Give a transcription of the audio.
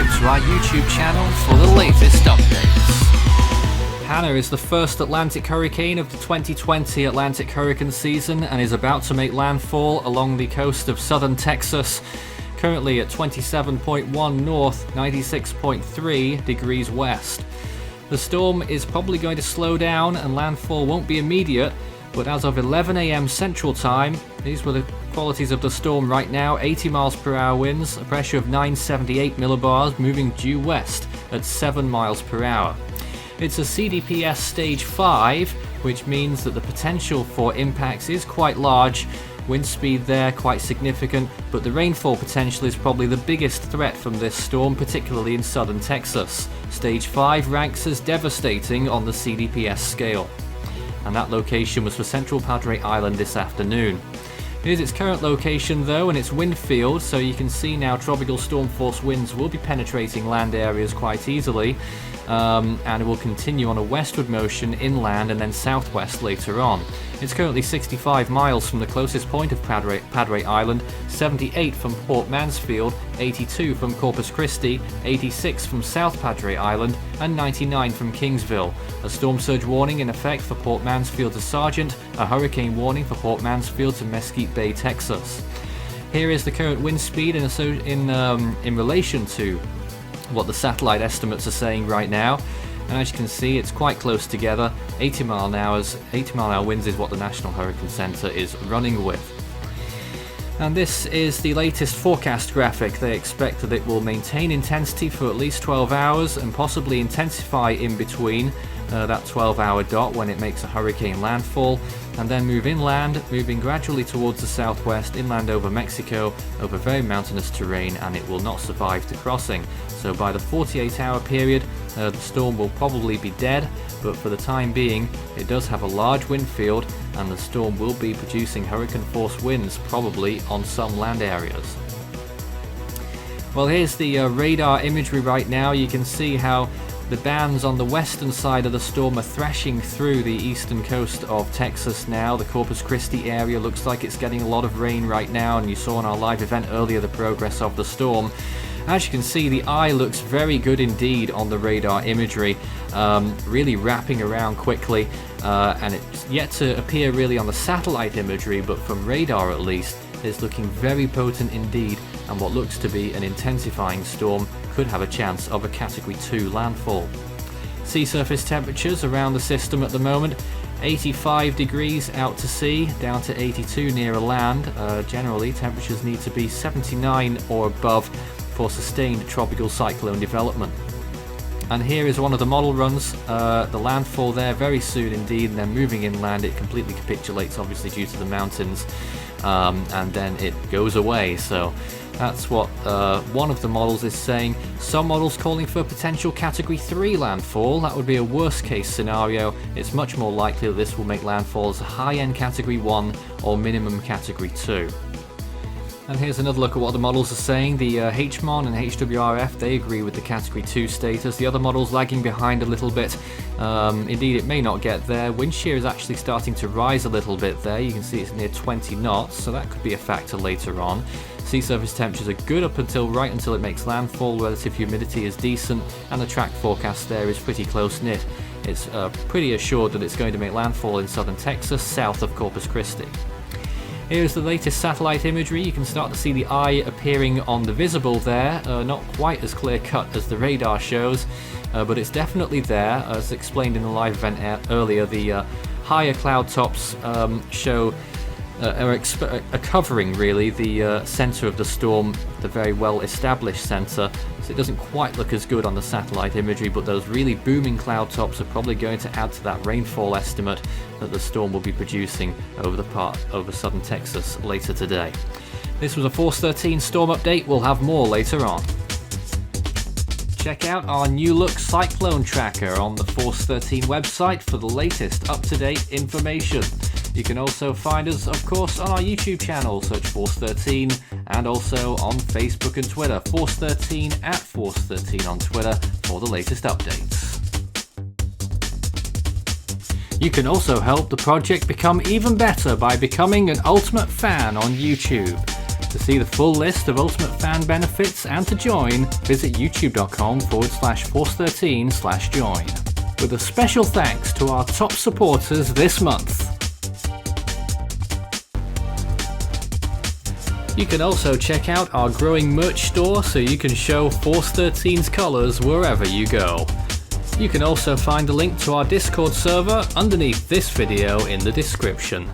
subscribe to our YouTube channel for the latest updates. Hanna is the first Atlantic hurricane of the 2020 Atlantic hurricane season and is about to make landfall along the coast of southern Texas, currently at 27.1 north, 96.3 degrees west. The storm is probably going to slow down and landfall won't be immediate, but as of 11 a.m. Central Time, these were the qualities of the storm right now: 80 miles per hour winds, a pressure of 978 millibars, moving due west at 7 miles per hour. It's a CDPS Stage 5, which means that the potential for impacts is quite large. Wind speed there quite significant, but the rainfall potential is probably the biggest threat from this storm, particularly in southern Texas. Stage 5 ranks as devastating on the CDPS scale. And that location was for Central Padre Island this afternoon. Here's its current location though, and its wind field, so you can see now tropical storm force winds will be penetrating land areas quite easily, and it will continue on a westward motion inland and then southwest later on. It's currently 65 miles from the closest point of Padre Island, 78 from Port Mansfield, 82 from Corpus Christi, 86 from South Padre Island, and 99 from Kingsville. A storm surge warning in effect for Port Mansfield to Sargent, a hurricane warning for Port Mansfield to Mesquite Bay, Texas. Here is the current wind speed in relation to what the satellite estimates are saying right now, and as you can see, it's quite close together. 80 mile an hour winds is what the National Hurricane Center is running with. And this is the latest forecast graphic. They expect that it will maintain intensity for at least 12 hours and possibly intensify in between that 12-hour dot when it makes a hurricane landfall, and then move inland, moving gradually towards the southwest, inland over Mexico, over very mountainous terrain, and it will not survive the crossing. So by the 48-hour period, the storm will probably be dead, but for the time being, it does have a large wind field, and the storm will be producing hurricane-force winds, probably on some land areas. Well, here's the radar imagery right now. You can see how the bands on the western side of the storm are thrashing through the eastern coast of Texas now. The Corpus Christi area looks like it's getting a lot of rain right now, and you saw in our live event earlier the progress of the storm. As you can see, the eye looks very good indeed on the radar imagery, really wrapping around quickly, and it's yet to appear really on the satellite imagery, but from radar at least, it's looking very potent indeed, and what looks to be an intensifying storm could have a chance of a Category 2 landfall. Sea surface temperatures around the system at the moment: 85 degrees out to sea, down to 82 nearer land. Generally, temperatures need to be 79 or above for sustained tropical cyclone development. And here is one of the model runs. The landfall there very soon indeed, and then moving inland it completely capitulates, obviously due to the mountains, and then it goes away. So that's what one of the models is saying. Some models calling for a potential Category 3 landfall. That would be a worst case scenario. It's much more likely that this will make landfall as a high-end Category 1 or minimum Category 2. And here's another look at what the models are saying. The HMON and HWRF, they agree with the Category 2 status. The other models lagging behind a little bit. Indeed, it may not get there. Wind shear is actually starting to rise a little bit there. You can see it's near 20 knots, so that could be a factor later on. Sea surface temperatures are good up until right until it makes landfall. Relative humidity is decent, and the track forecast there is pretty close-knit. It's pretty assured that it's going to make landfall in southern Texas, south of Corpus Christi. Here's the latest satellite imagery. You can start to see the eye appearing on the visible there, not quite as clear cut as the radar shows, but it's definitely there. As explained in the live event earlier, the higher cloud tops show are covering really the center of the storm, the very well established center, so it doesn't quite look as good on the satellite imagery, but those really booming cloud tops are probably going to add to that rainfall estimate that the storm will be producing over southern Texas later today. This was a Force 13 storm update. We'll have more later on. Check out our new look cyclone tracker on the Force 13 website for the latest up-to-date information. You can also find us, of course, on our YouTube channel, search Force 13, and also on Facebook and Twitter, Force 13 at Force 13 on Twitter for the latest updates. You can also help the project become even better by becoming an ultimate fan on YouTube. To see the full list of Ultimate Fan benefits and to join, visit youtube.com/force13/join. With a special thanks to our top supporters this month. You can also check out our growing merch store so you can show Force 13's colours wherever you go. You can also find a link to our Discord server underneath this video in the description.